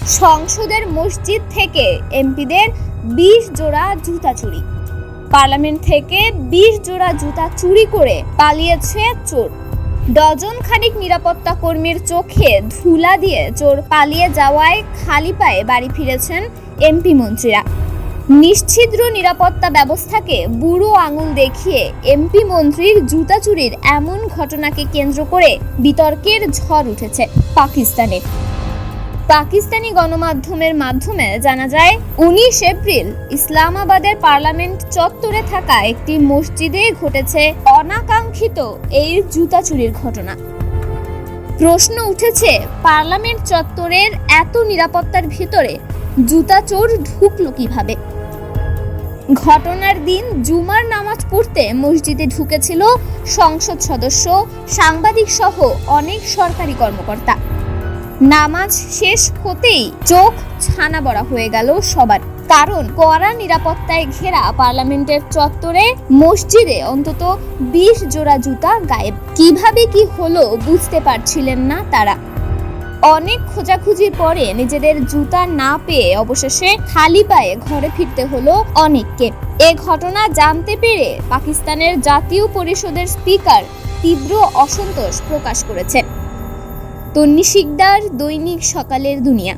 সংসদের মসজিদ থেকে এমপিদের 20 জোড়া জুতা চুরি। পার্লামেন্ট থেকে 20 জোড়া জুতা চুরি করে পালিয়েছে চোর। ডজন খানিক নিরাপত্তা কর্মীর চোখে ধুলা দিয়ে চোর পালিয়ে যাওয়ায় খালি পায়ে বাড়ি ফিরেছেন এমপি মন্ত্রীরা। নিশ্ছিদ্র নিরাপত্তা ব্যবস্থাকে বুড়ো আঙুল দেখিয়ে এমপি মন্ত্রীর জুতা চুরির এমন ঘটনাকে কেন্দ্র করে বিতর্কের ঝড় উঠেছে পাকিস্তানি গণমাধ্যমের মাধ্যমে জানা যায় 19 এপ্রিল ইসলামাবাদের পার্লামেন্ট চত্বরে থাকা একটি মসজিদে ঘটেছে অনাকাঙ্ক্ষিত এই জুতা চুরির ঘটনা। প্রশ্ন উঠেছে, পার্লামেন্ট চত্বরের এত নিরাপত্তার ভিতরে জুতা চোর ঢুকলো কিভাবে? ঘটনার দিন জুমার নামাজ পড়তে মসজিদে ঢুকেছিল সংসদ সদস্য, সাংবাদিক সহ অনেক সরকারি কর্মকর্তা। নামাজ শেষ হতেই চোখ ছানা বড়া হয়ে গেল সবার, কারণ কড়া নিরাপত্তায় ঘেরা পার্লামেন্টের চত্বরে মসজিদে অন্তত 20 জোড়া জুতা গায়েব। কিভাবে কি হলো বুঝতে পারছিলেন না তারা। অনেক খোঁজাখুঁজির পরে নিজেদের জুতা না পেয়ে অবশেষে খালি পায়ে ঘরে ফিরতে হলো অনেককে। এ ঘটনা জানতে পেরে পাকিস্তানের জাতীয় পরিষদের স্পিকার তীব্র অসন্তোষ প্রকাশ করেছেন। তন্নি শিকদার, দৈনিক সকালের দুনিয়া।